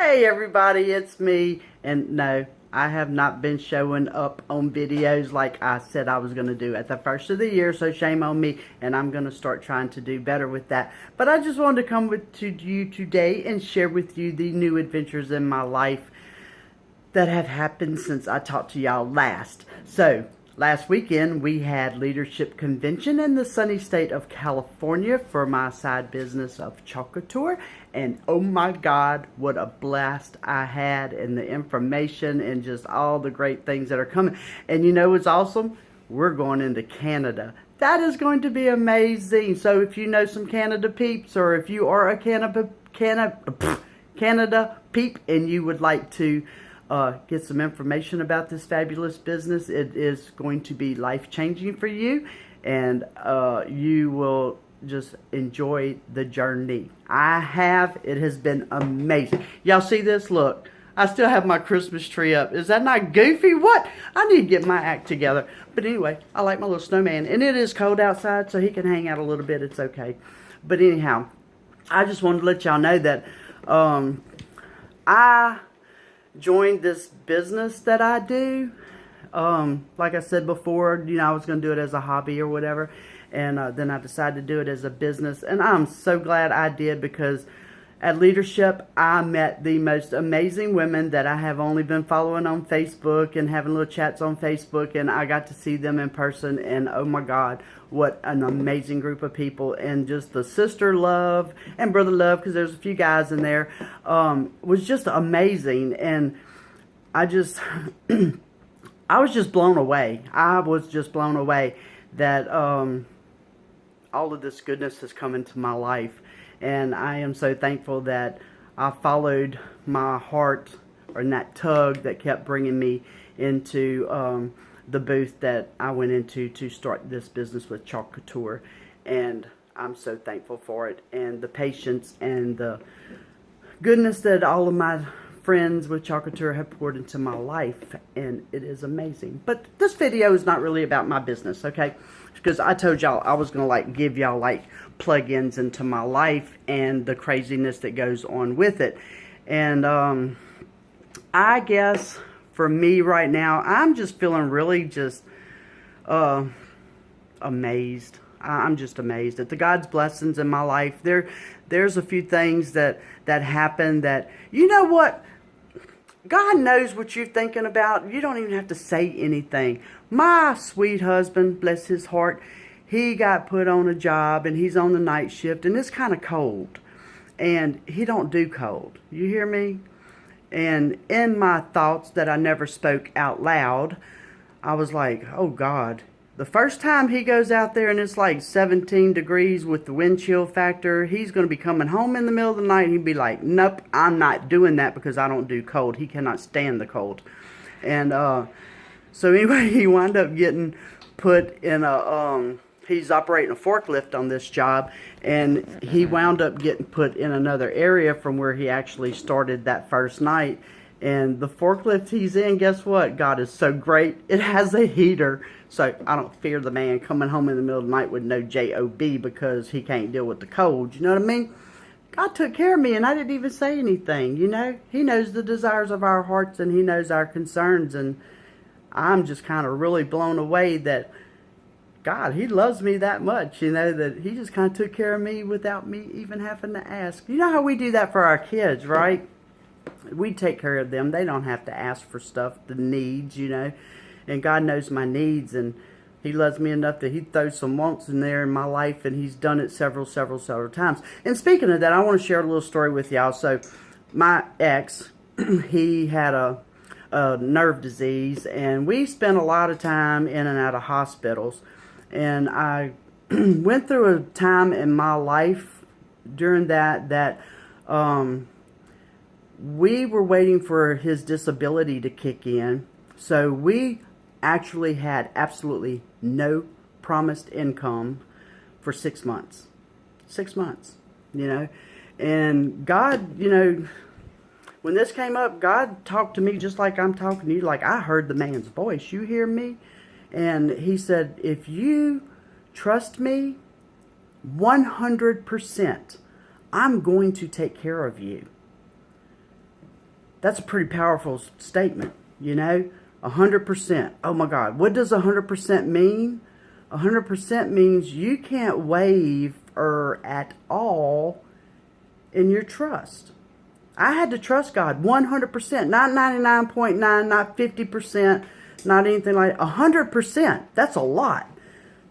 Hey everybody, it's me. And no, I have not been showing up on videos like I said I was going to do at the first of the year, so shame on me, and I'm going to start trying to do better with that. But I just wanted to come to you today and share with you the new adventures in my life that have happened since I talked to y'all last. So, last weekend we had leadership convention in the sunny state of California for my side business of chocolate tour, and oh my God, what a blast I had, and the information and just all the great things that are coming. And you know what's awesome? We're going into Canada. That is going to be amazing. So if you know some Canada peeps, or if you are a Canada peep and you would like to get some information about this fabulous business, it is going to be life-changing for you, and you will just enjoy the journey. It has been amazing. Y'all see this? Look, I still have my Christmas tree up. Is that not goofy? What? I need to get my act together. But anyway, I like my little snowman, and it is cold outside, so he can hang out a little bit. It's okay. But anyhow, I just wanted to let y'all know that I joined this business that I do. Like I said before, you know, I was going to do it as a hobby or whatever, and then I decided to do it as a business, and I'm so glad I did, because at leadership I met the most amazing women that I have only been following on Facebook and having little chats on Facebook, and I got to see them in person, and oh my God, what an amazing group of people. And just the sister love and brother love, because there's a few guys in there, was just amazing. And I just I was just blown away. I was just blown away that all of this goodness has come into my life. And I am so thankful that I followed my heart, or in that tug that kept bringing me into the booth that I went into to start this business with chocolate tour. And I'm so thankful for it, and the patience and the goodness that all of my friends with chocolate tour have poured into my life, and it is amazing. But this video is not really about my business, okay? Because I told y'all I was gonna give y'all plug-ins into my life and the craziness that goes on with it. And I guess for me right now, I'm just feeling really just amazed. I'm just amazed at the God's blessings in my life. There's a few things that happen that, you know what? God knows what you're thinking about. You don't even have to say anything. My sweet husband, bless his heart, he got put on a job, and he's on the night shift, and it's kind of cold. And he don't do cold. You hear me? And in my thoughts that I never spoke out loud, I was like, oh God. The first time he goes out there and it's like 17 degrees with the wind chill factor, he's going to be coming home in the middle of the night, and he'd be like, nope, I'm not doing that, because I don't do cold. He cannot stand the cold. And so anyway, he wound up getting put in a, he's operating a forklift on this job, and he wound up getting put in another area from where he actually started that first night. And the forklift he's in, guess what? God is so great. It has a heater. So I don't fear the man coming home in the middle of the night with no J-O-B, because he can't deal with the cold. You know what I mean? God took care of me, and I didn't even say anything, you know? He knows the desires of our hearts, and he knows our concerns. And I'm just kind of really blown away that God, he loves me that much, you know, that he just kind of took care of me without me even having to ask. You know how we do that for our kids, right? We take care of them. They don't have to ask for stuff, the needs, you know. And God knows my needs, and he loves me enough that he throws some wants in there in my life, and he's done it several times. And speaking of that, I want to share a little story with y'all. So my ex, he had a nerve disease, and we spent a lot of time in and out of hospitals. And I went through a time in my life during that we were waiting for his disability to kick in. So we actually had absolutely no promised income for 6 months. 6 months, you know. And God, you know, when this came up, God talked to me just like I'm talking to you. Like, I heard the man's voice. You hear me? And he said, if you trust me 100%, I'm going to take care of you. That's a pretty powerful statement, you know? 100%. Oh my God. What does 100% mean? 100% means you can't waver at all in your trust. I had to trust God 100%, not 99.9, not 50%, not anything like 100%. That's a lot.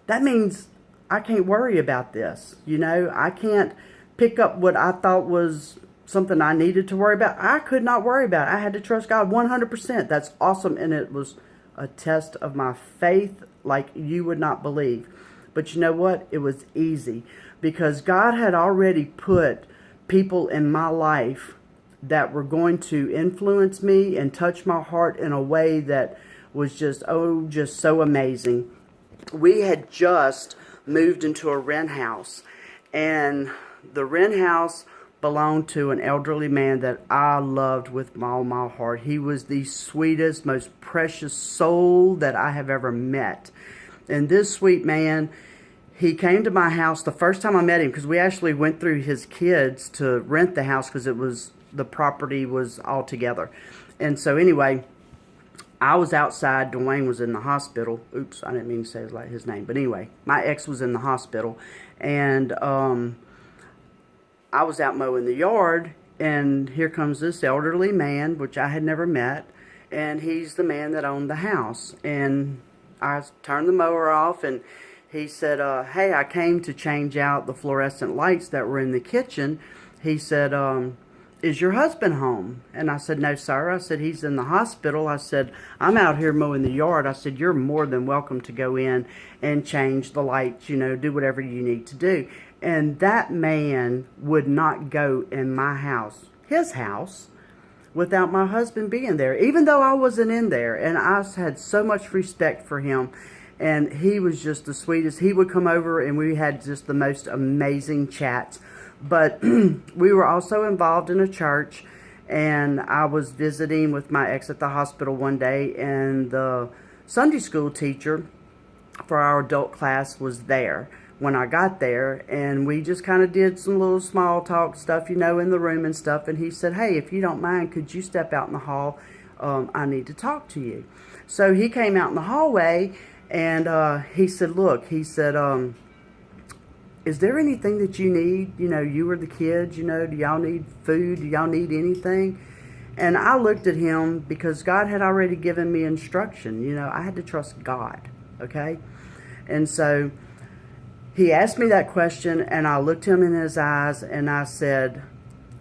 That means I can't worry about this. You know, I can't pick up what I thought was something I needed to worry about. I could not worry about it. I had to trust God 100%. That's awesome. And it was a test of my faith like you would not believe. But you know what? It was easy because God had already put people in my life that were going to influence me and touch my heart in a way that was just so amazing. We had just moved into a rent house, and the rent house belonged to an elderly man that I loved with all my heart. He was the sweetest, most precious soul that I have ever met. And this sweet man, he came to my house the first time I met him, because we actually went through his kids to rent the house because the property was all together. And so anyway, I was outside. Dwayne was in the hospital. Oops, I didn't mean to say his name. But anyway, my ex was in the hospital. And I was out mowing the yard. And here comes this elderly man, which I had never met. And he's the man that owned the house. And I turned the mower off, and he said, hey, I came to change out the fluorescent lights that were in the kitchen. He said, is your husband home? And I said, no, sir. I said, he's in the hospital. I said, I'm out here mowing the yard. I said, you're more than welcome to go in and change the lights, you know, do whatever you need to do. And that man would not go in my house, his house, without my husband being there, even though I wasn't in there. And I had so much respect for him. And he was just the sweetest. He would come over, and we had just the most amazing chats. But we were also involved in a church, and I was visiting with my ex at the hospital one day, and the Sunday school teacher for our adult class was there when I got there, and we just kind of did some little small talk stuff, you know, in the room and stuff. And he said, hey, if you don't mind, could you step out in the hall? I need to talk to you. So he came out in the hallway, and he said, look, he said, is there anything that you need? You know, you or the kids, you know, do y'all need food? Do y'all need anything? And I looked at him because God had already given me instruction. You know, I had to trust God, okay? And so he asked me that question, and I looked him in his eyes, and I said,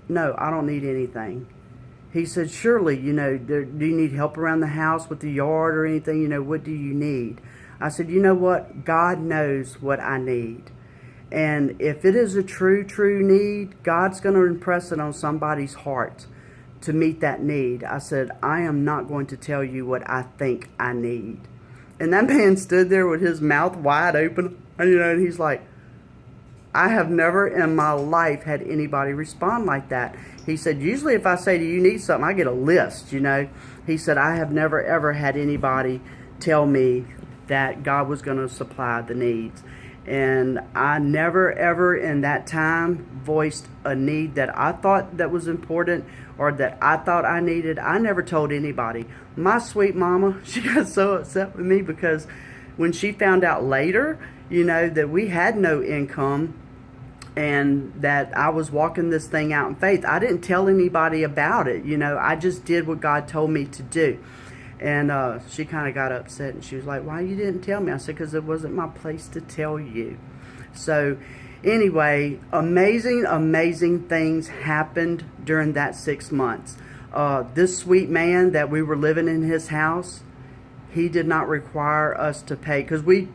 no, I don't need anything. He said, surely, you know, do you need help around the house with the yard or anything? You know, what do you need? I said, you know what? God knows what I need. And if it is a true need, God's going to impress it on somebody's heart to meet that need. I said, I am not going to tell you what I think I need. And that man stood there with his mouth wide open, you know, and he's like, I have never in my life had anybody respond like that. He said, usually if I say, do you need something, I get a list, you know. He said, I have never ever had anybody tell me that God was going to supply the needs. And I never, ever in that time voiced a need that I thought that was important or that I thought I needed. I never told anybody. My sweet mama, she got so upset with me because when she found out later, you know, that we had no income and that I was walking this thing out in faith, I didn't tell anybody about it. You know, I just did what God told me to do. And she kind of got upset, and she was like, why you didn't tell me? I said, because it wasn't my place to tell you. So anyway, amazing things happened during that 6 months. This sweet man that we were living in his house, he did not require us to pay, because we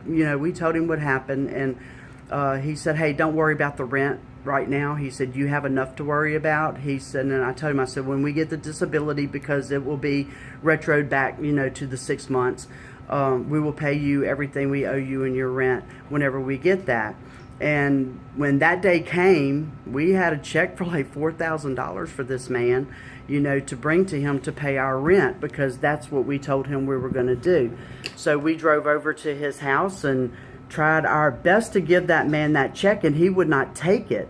told him what happened, and he said, hey, don't worry about the rent right now. He said, you have enough to worry about. He said, and I told him, I said, when we get the disability, because it will be retroed back, you know, to the 6 months, we will pay you everything we owe you in your rent whenever we get that. And when that day came, we had a check for like $4,000 for this man, you know, to bring to him to pay our rent, because that's what we told him we were going to do. So we drove over to his house and tried our best to give that man that check, and he would not take it.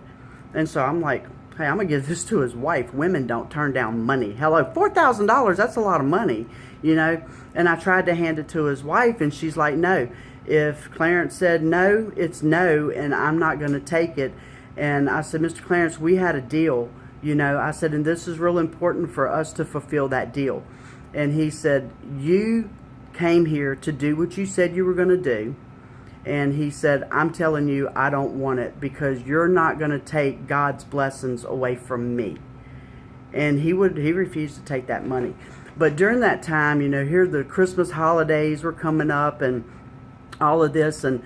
And so I'm like, hey, I'm going to give this to his wife. Women don't turn down money. Hello, $4,000, that's a lot of money, you know. And I tried to hand it to his wife, and she's like, no. If Clarence said no, it's no, and I'm not going to take it. And I said, Mr. Clarence, we had a deal, you know. I said, and this is real important for us to fulfill that deal. And he said, you came here to do what you said you were going to do. And he said, I'm telling you, I don't want it, because you're not going to take God's blessings away from me. And he refused to take that money. But during that time, you know, here the Christmas holidays were coming up and all of this. And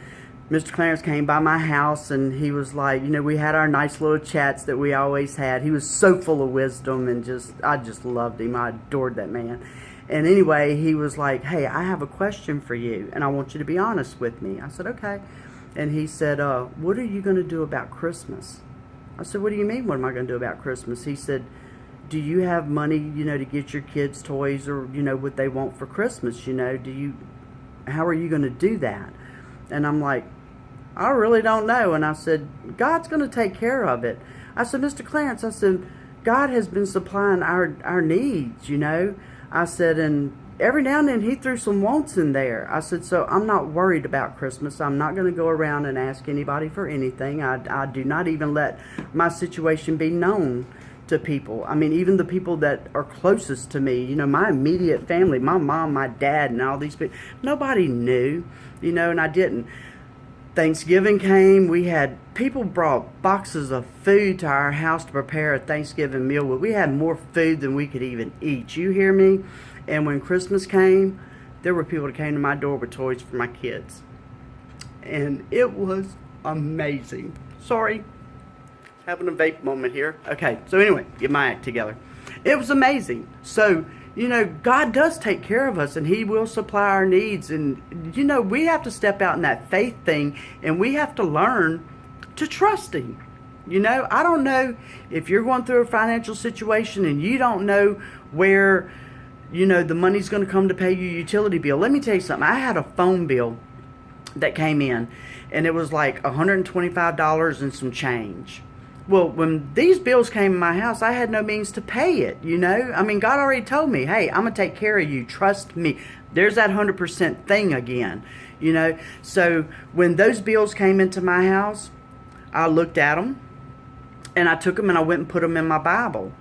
Mr. Clarence came by my house, and he was like, you know, we had our nice little chats that we always had. He was so full of wisdom, and I just loved him. I adored that man. And anyway, he was like, hey, I have a question for you, and I want you to be honest with me. I said, okay. And he said, what are you going to do about Christmas? I said, what do you mean, what am I going to do about Christmas? He said, do you have money, you know, to get your kids toys or, you know, what they want for Christmas, you know? How are you going to do that? And I'm like, I really don't know. And I said, God's going to take care of it. I said, Mr. Clarence, I said, God has been supplying our needs, you know? I said, and every now and then he threw some wants in there. I said, so I'm not worried about Christmas. I'm not going to go around and ask anybody for anything. I do not even let my situation be known to people. I mean, even the people that are closest to me, you know, my immediate family, my mom, my dad, and all these people, nobody knew, you know, and I didn't. Thanksgiving came, we had people brought boxes of food to our house to prepare a Thanksgiving meal with. We had more food than we could even eat. You hear me? And when Christmas came, there were people that came to my door with toys for my kids. And it was amazing. Sorry, having a vape moment here. Okay, so anyway, get my act together. It was amazing. So, you know, God does take care of us, and he will supply our needs. And, you know, we have to step out in that faith thing, and we have to learn to trust him. You know, I don't know if you're going through a financial situation and you don't know where, you know, the money's going to come to pay your utility bill. Let me tell you something. I had a phone bill that came in, and it was like $125 and some change. Well, when these bills came in my house, I had no means to pay it, you know. I mean, God already told me, hey, I'm going to take care of you. Trust me. There's that 100% thing again, you know. So when those bills came into my house, I looked at them, and I took them and I went and put them in my Bible.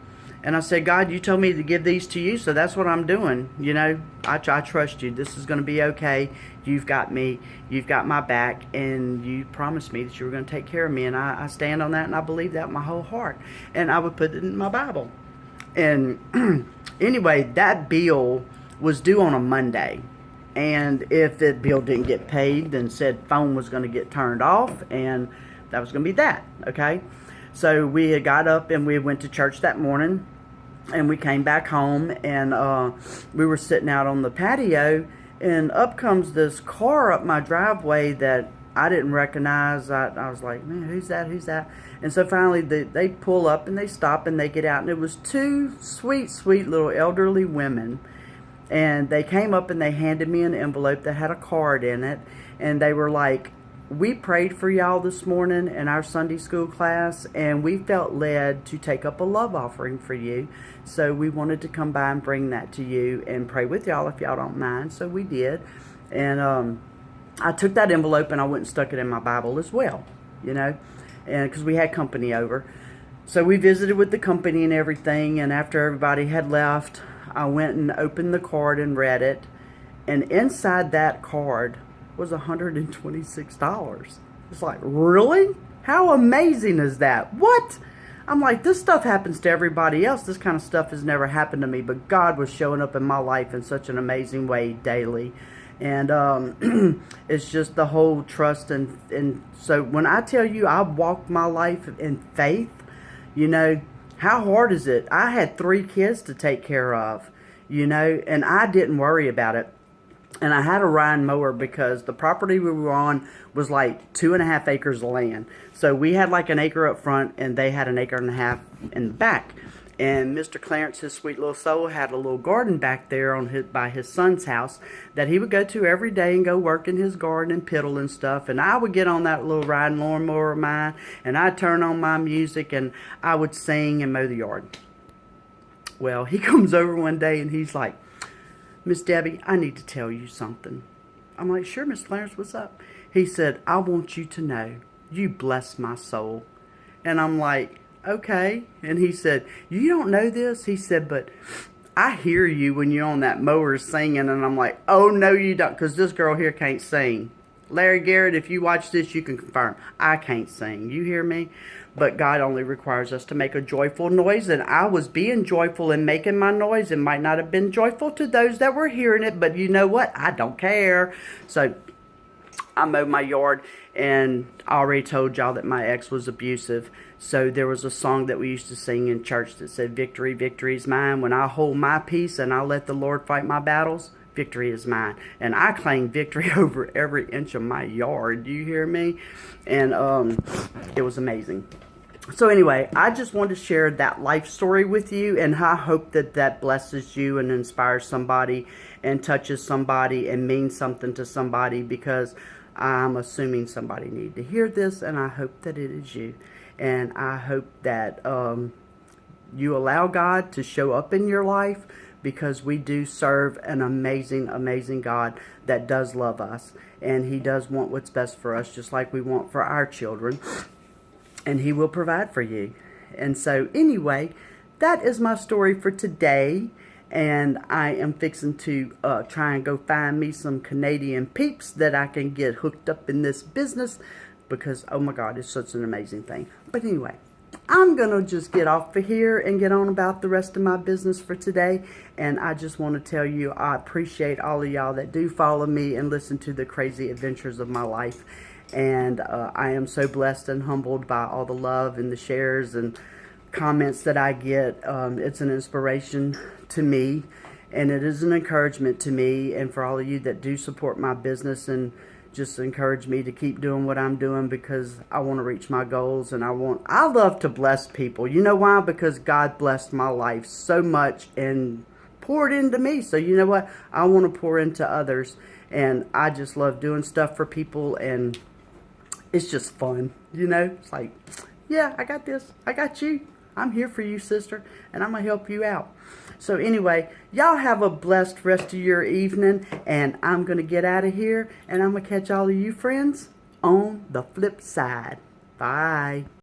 And I said, God, you told me to give these to you, so that's what I'm doing. You know, I trust you. This is going to be okay. You've got me. You've got my back. And you promised me that you were going to take care of me. And I stand on that, and I believe that with my whole heart. And I would put it in my Bible. And anyway, that bill was due on a Monday. And if that bill didn't get paid, then said phone was going to get turned off. And that was going to be that, okay? So we had got up and we went to church that morning, and we came back home, and we were sitting out on the patio, and up comes this car up my driveway that I didn't recognize. I was like, man, who's that? Who's that? And so finally they pull up and they stop and they get out, and it was two sweet, sweet little elderly women, and they came up and they handed me an envelope that had a card in it, and they were like, we prayed for y'all this morning in our Sunday school class, and we felt led to take up a love offering for you. So we wanted to come by and bring that to you and pray with y'all if y'all don't mind. So we did. And I took that envelope and I went and stuck it in my Bible as well, you know, and because we had company over. So we visited with the company and everything, and after everybody had left, I went and opened the card and read it. And inside that card was $126. It's like, really? How amazing is that? What? I'm like, this stuff happens to everybody else. This kind of stuff has never happened to me, but God was showing up in my life in such an amazing way daily. And it's just the whole trust. And so when I tell you I walked my life in faith, you know, how hard is it? I had 3 kids to take care of, you know, and I didn't worry about it. And I had a Ryan mower because the property we were on was like 2.5 acres of land. So we had like an acre up front, and they had an acre and a half in the back. And Mr. Clarence, his sweet little soul, had a little garden back there by his son's house that he would go to every day and go work in his garden and piddle and stuff. And I would get on that little riding lawnmower of mine, and I'd turn on my music, and I would sing and mow the yard. Well, he comes over one day, and he's like, "Miss Debbie, I need to tell you something." I'm like, "Sure, Miss Clarence, what's up?" He said, "I want you to know you bless my soul." And I'm like, "Okay." And he said, "You don't know this?" He said, "But I hear you when you're on that mower singing." And I'm like, "Oh, no, you don't," because this girl here can't sing. Larry Garrett, if you watch this, you can confirm. I can't sing. You hear me? But God only requires us to make a joyful noise. And I was being joyful and making my noise. It might not have been joyful to those that were hearing it, but you know what? I don't care. So I mowed my yard, and I already told y'all that my ex was abusive. So there was a song that we used to sing in church that said, "Victory, victory is mine. When I hold my peace and I let the Lord fight my battles, victory is mine." And I claim victory over every inch of my yard. Do you hear me? And it was amazing. So anyway, I just wanted to share that life story with you, and I hope that that blesses you and inspires somebody and touches somebody and means something to somebody, because I'm assuming somebody needed to hear this, and I hope that it is you. And I hope that you allow God to show up in your life, because we do serve an amazing, amazing God that does love us. And He does want what's best for us, just like we want for our children. And He will provide for you. And so anyway, that is my story for today. And I am fixing to try and go find me some Canadian peeps that I can get hooked up in this business, because, oh my God, it's such an amazing thing. But anyway, I'm going to just get off of here and get on about the rest of my business for today. And I just want to tell you, I appreciate all of y'all that do follow me and listen to the crazy adventures of my life. And I am so blessed and humbled by all the love and the shares and comments that I get. It's an inspiration to me, and it is an encouragement to me, and for all of you that do support my business and just encourage me to keep doing what I'm doing, because I want to reach my goals, and I love to bless people. You know why? Because God blessed my life so much and poured into me. So you know what? I want to pour into others, and I just love doing stuff for people, and it's just fun. You know, it's like, yeah, I got this. I got you. I'm here for you, sister, and I'm going to help you out. So anyway, y'all have a blessed rest of your evening, and I'm going to get out of here, and I'm going to catch all of you friends on the flip side. Bye.